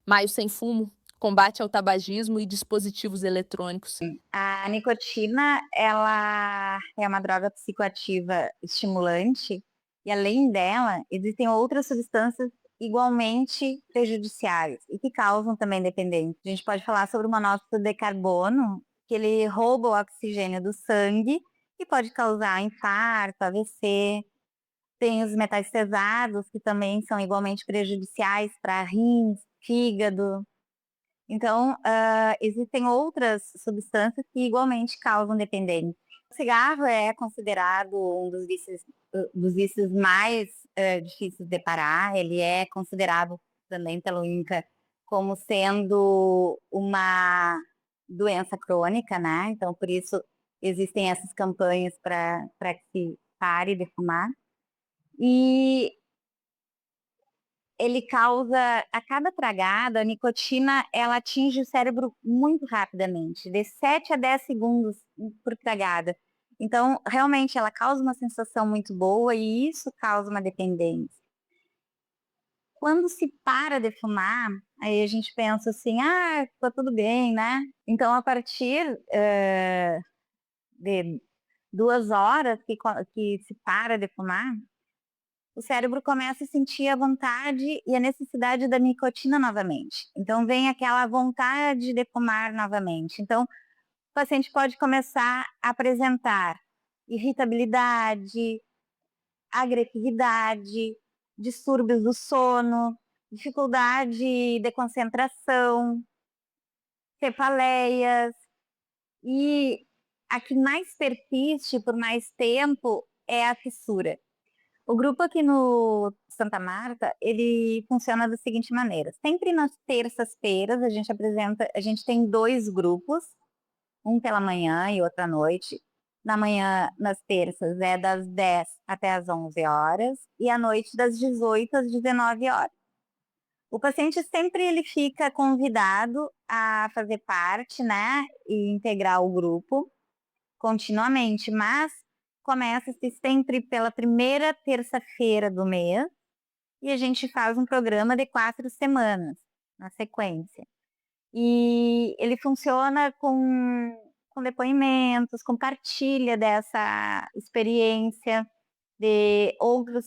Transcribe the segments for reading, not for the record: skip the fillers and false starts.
Maio Sem Fumo, combate ao tabagismo e dispositivos eletrônicos. A nicotina, ela é uma droga psicoativa estimulante e, além dela, existem outras substâncias igualmente prejudiciais e que causam também dependência. A gente pode falar sobre o monóxido de carbono, que ele rouba o oxigênio do sangue e pode causar infarto, AVC. Tem os metais pesados, que também são igualmente prejudiciais para rins, fígado. Então, existem outras substâncias que igualmente causam dependência. O cigarro é considerado um dos vícios mais difíceis de parar. Ele é considerado também pelo INCA como sendo uma doença crônica, né? Então, por isso existem essas campanhas para que se pare de fumar. E ele causa, a cada tragada, a nicotina, ela atinge o cérebro muito rapidamente, de 7 a 10 segundos por tragada. Então, realmente, ela causa uma sensação muito boa e isso causa uma dependência. Quando se para de fumar, aí a gente pensa assim, tá tudo bem, né? Então, a partir de 2 horas que se para de fumar, o cérebro começa a sentir a vontade e a necessidade da nicotina novamente. Então, vem aquela vontade de fumar novamente. Então, o paciente pode começar a apresentar irritabilidade, agressividade, distúrbios do sono, dificuldade de concentração, cefaleias. E a que mais persiste por mais tempo é a fissura. O grupo aqui no Santa Marta, ele funciona da seguinte maneira: sempre nas terças-feiras a gente tem 2 grupos, um pela manhã e outro à noite. Na manhã, nas terças, é das 10 até as 11 horas e à noite das 18 às 19 horas. O paciente sempre ele fica convidado a fazer parte, né, e integrar o grupo continuamente, mas começa-se sempre pela primeira terça-feira do mês e a gente faz um programa de 4 semanas na sequência. E ele funciona com depoimentos, com partilha dessa experiência de outros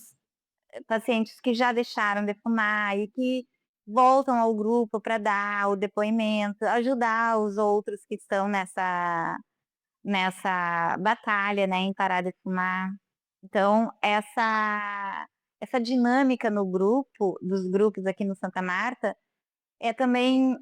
pacientes que já deixaram de fumar e que voltam ao grupo para dar o depoimento, ajudar os outros que estão nessa batalha, né, em parar de fumar. Então, essa dinâmica no grupo, dos grupos aqui no Santa Marta, é também,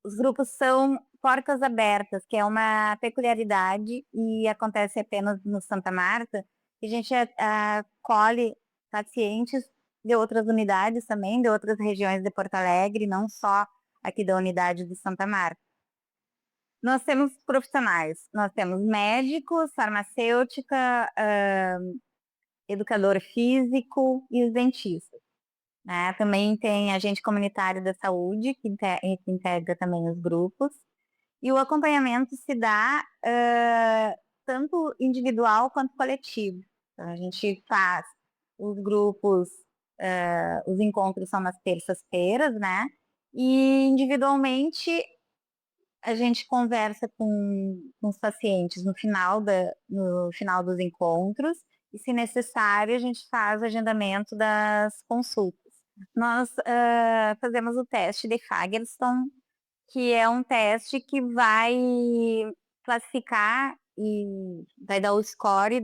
os grupos são portas abertas, que é uma peculiaridade e acontece apenas no Santa Marta, que a gente acolhe pacientes de outras unidades também, de outras regiões de Porto Alegre, não só aqui da unidade de Santa Marta. Nós temos profissionais, nós temos médicos, farmacêutica, educador físico e os dentistas, né? Também tem agente comunitário da saúde, que integra também os grupos. E o acompanhamento se dá tanto individual quanto coletivo. Então, a gente faz os grupos, os encontros são nas terças-feiras, né? E individualmente a gente conversa com os pacientes no final dos encontros e, se necessário, a gente faz o agendamento das consultas. Nós fazemos o teste de Fagerstone, que é um teste que vai classificar e vai dar o score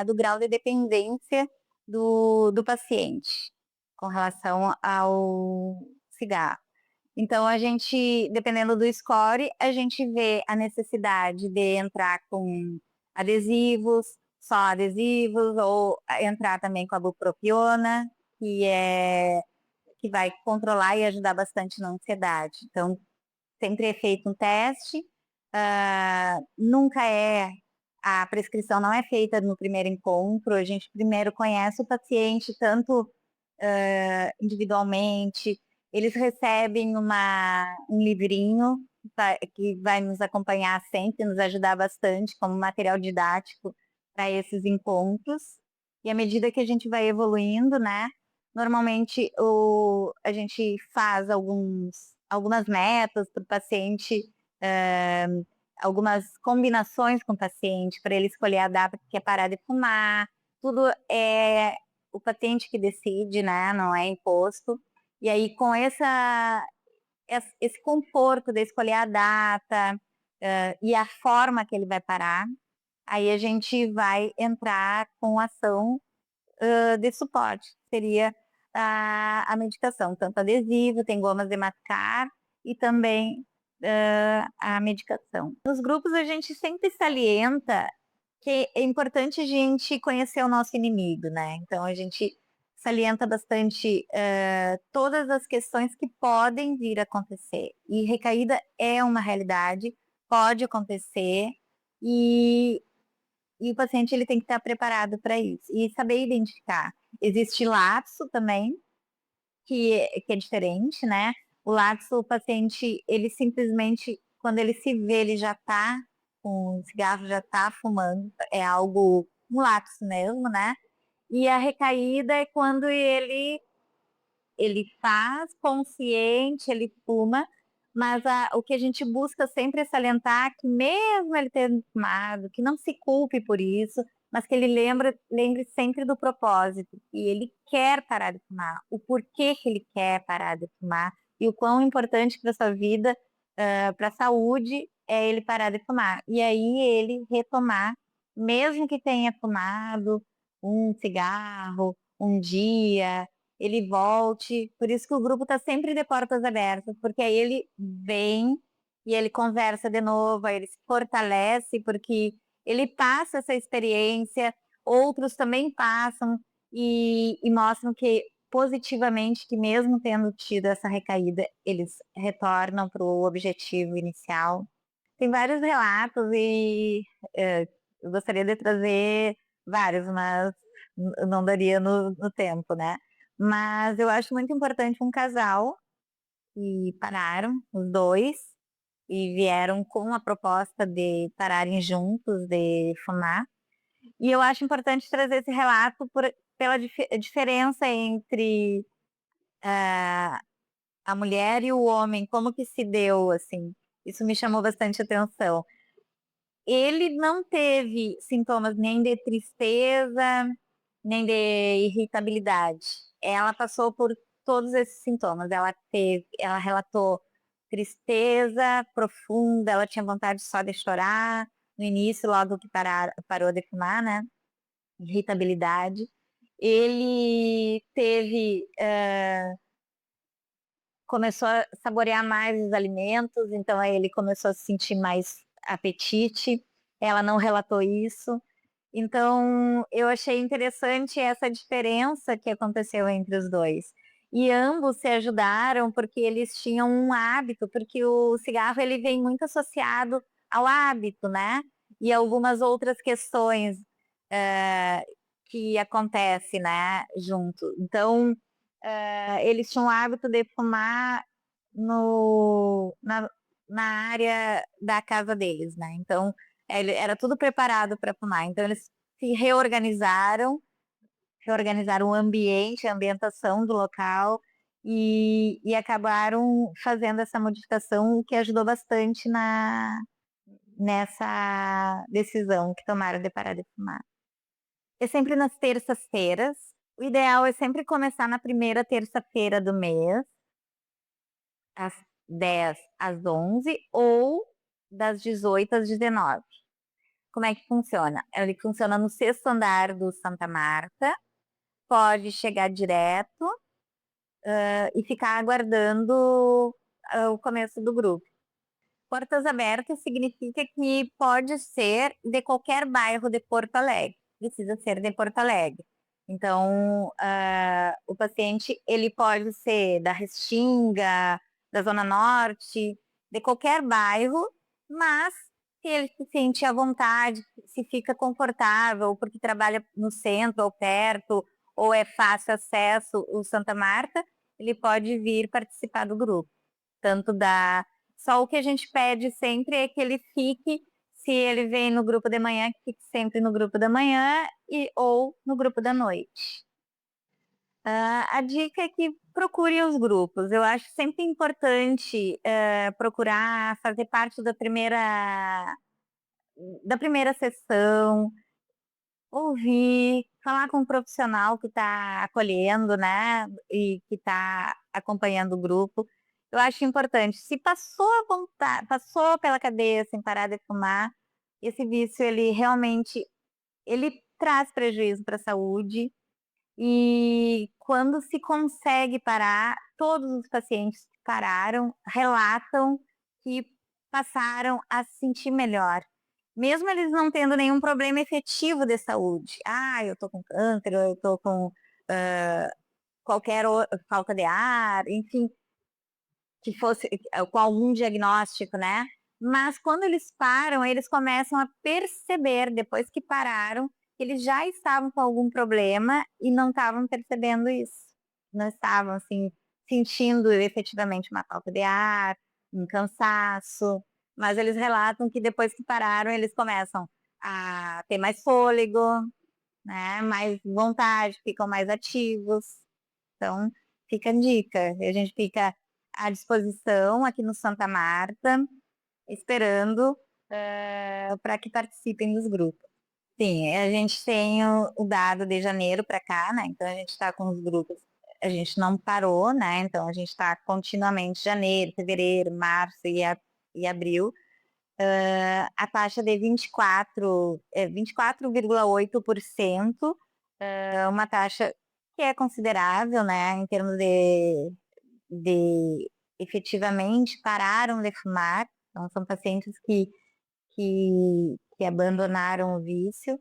do grau de dependência do paciente com relação ao cigarro. Então, a gente, dependendo do score, a gente vê a necessidade de entrar com adesivos, só adesivos, ou entrar também com a bupropiona, que vai controlar e ajudar bastante na ansiedade. Então, sempre é feito um teste, nunca a prescrição não é feita no primeiro encontro, a gente primeiro conhece o paciente, tanto individualmente, eles recebem um livrinho que vai nos acompanhar sempre, nos ajudar bastante como material didático para esses encontros. E à medida que a gente vai evoluindo, né, Normalmente a gente faz algumas metas para o paciente, algumas combinações com o paciente para ele escolher a data que quer parar de fumar. Tudo é o paciente que decide, né, não é imposto. E aí com esse conforto de escolher a data, e a forma que ele vai parar, aí a gente vai entrar com ação de suporte, seria a medicação, tanto adesivo, tem gomas de mascar e também a medicação. Nos grupos a gente sempre salienta que é importante a gente conhecer o nosso inimigo, né? Então a gente salienta bastante todas as questões que podem vir a acontecer. E recaída é uma realidade, pode acontecer, e o paciente ele tem que estar preparado para isso e saber identificar. Existe lapso também, que é diferente, né? O lapso, o paciente, ele simplesmente, quando ele se vê, ele já está com o cigarro, já está fumando, é algo, um lapso mesmo, né? E a recaída é quando ele faz consciente, ele fuma, mas o que a gente busca sempre é salientar que mesmo ele tendo fumado, que não se culpe por isso, mas que ele lembre sempre do propósito, e ele quer parar de fumar, o porquê que ele quer parar de fumar, e o quão importante para a sua vida, para a saúde, é ele parar de fumar. E aí ele retomar, mesmo que tenha fumado um cigarro, um dia, ele volte. Por isso que o grupo está sempre de portas abertas, porque aí ele vem e ele conversa de novo, aí ele se fortalece, porque ele passa essa experiência, outros também passam e mostram que positivamente, que mesmo tendo tido essa recaída, eles retornam para o objetivo inicial. Tem vários relatos e eu gostaria de trazer vários, mas não daria no tempo, né? Mas eu acho muito importante um casal que pararam, os dois, e vieram com a proposta de pararem juntos, de fumar. E eu acho importante trazer esse relato pela diferença entre a mulher e o homem, como que se deu, assim. Isso me chamou bastante atenção. Ele não teve sintomas nem de tristeza, nem de irritabilidade. Ela passou por todos esses sintomas. Ela relatou tristeza profunda, ela tinha vontade só de chorar no início, logo que parou de fumar, né? Irritabilidade. Ele começou a saborear mais os alimentos, então aí ele começou a sentir mais apetite. Ela não relatou isso. Então, eu achei interessante essa diferença que aconteceu entre os dois. E ambos se ajudaram porque eles tinham um hábito, porque o cigarro ele vem muito associado ao hábito, né? E algumas outras questões eh, que acontecem, né, junto. Então, eles tinham o hábito de fumar no, na, na área da casa deles, né? Então, era tudo preparado para fumar. Então, eles se reorganizaram o ambiente, a ambientação do local e acabaram fazendo essa modificação, o que ajudou bastante nessa decisão que tomaram de parar de fumar. É sempre nas terças-feiras. O ideal é sempre começar na primeira terça-feira do mês, às 10 às 11 ou das 18 às 19. Como é que funciona? Ele funciona no sexto andar do Santa Marta, pode chegar direto e ficar aguardando o começo do grupo. Portas abertas significa que pode ser de qualquer bairro de Porto Alegre, precisa ser de Porto Alegre. Então, o paciente ele pode ser da Restinga, da Zona Norte, de qualquer bairro, mas se ele se sente à vontade, se fica confortável, porque trabalha no centro ou perto, ou é fácil acesso o Santa Marta, ele pode vir participar do grupo. Tanto da. Só o que a gente pede sempre é que ele fique, se ele vem no grupo de manhã, que fique sempre no grupo da manhã ou no grupo da noite. A dica é que procure os grupos. Eu acho sempre importante, procurar fazer parte da primeira sessão, ouvir, falar com um profissional que está acolhendo, né, e que está acompanhando o grupo. Eu acho importante. Se passou a passou pela cabeça em parar de fumar, esse vício ele realmente ele traz prejuízo para a saúde, e quando se consegue parar, todos os pacientes que pararam relatam que passaram a se sentir melhor, mesmo eles não tendo nenhum problema efetivo de saúde. "Ah, eu tô com câncer", ou "Eu tô com, qualquer falta de ar", enfim, que fosse com algum diagnóstico, né. Mas quando eles param, eles começam a perceber, depois que pararam, que eles já estavam com algum problema e não estavam percebendo isso. Não estavam, assim, sentindo efetivamente uma falta de ar, um cansaço, mas eles relatam que depois que pararam, eles começam a ter mais fôlego, né, mais vontade, ficam mais ativos. Então, fica a dica, a gente fica à disposição aqui no Santa Marta, esperando, para que participem dos grupos. Sim, a gente tem o dado de janeiro para cá, né, então a gente está com os grupos, a gente não parou, né, então a gente está continuamente janeiro, fevereiro, março e abril, a taxa de 24,8%, uma taxa que é considerável, né, em termos de efetivamente pararam de fumar, então são pacientes que abandonaram o vício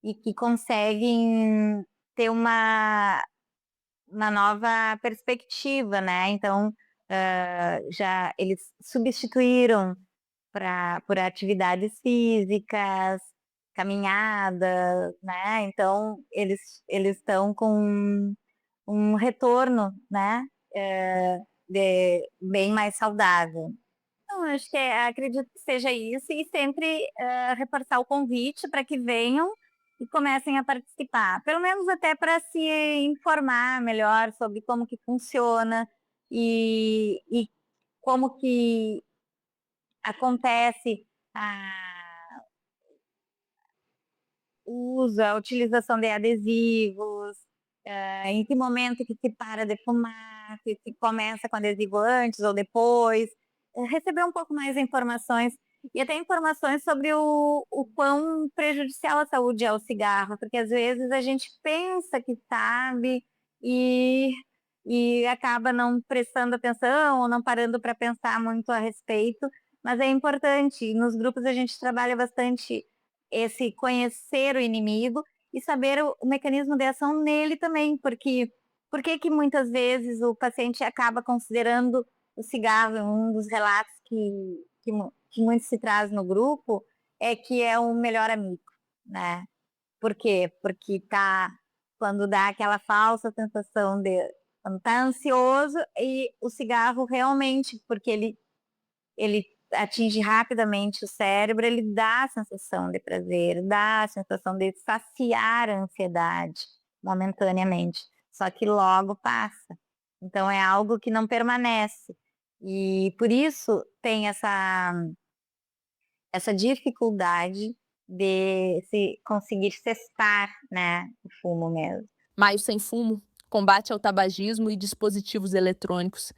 e que conseguem ter uma nova perspectiva, né, então, já eles substituíram por atividades físicas, caminhadas, né, então eles estão com um retorno, né, de bem mais saudável. Então, acho que acredito que seja isso e sempre, reforçar o convite para que venham e comecem a participar, pelo menos até para se informar melhor sobre como que funciona e como que acontece a o uso, a utilização de adesivos, em que momento que se para de fumar, se começa com adesivo antes ou depois, receber um pouco mais de informações e até informações sobre o quão prejudicial à saúde é o cigarro, porque às vezes a gente pensa que sabe e e acaba não prestando atenção ou não parando para pensar muito a respeito, mas é importante. Nos grupos a gente trabalha bastante esse conhecer o inimigo e saber o mecanismo de ação nele também, porque por que que muitas vezes o paciente acaba considerando o cigarro, um dos relatos que muito se traz no grupo, é que é o melhor amigo, né. Por quê? Porque quando dá aquela falsa sensação de quando tá ansioso e o cigarro realmente, porque ele atinge rapidamente o cérebro, ele dá a sensação de prazer, dá a sensação de saciar a ansiedade momentaneamente, só que logo passa. Então é algo que não permanece. E por isso tem essa dificuldade de se conseguir cessar, né, o fumo mesmo. Maio Sem Fumo, combate ao tabagismo e dispositivos eletrônicos.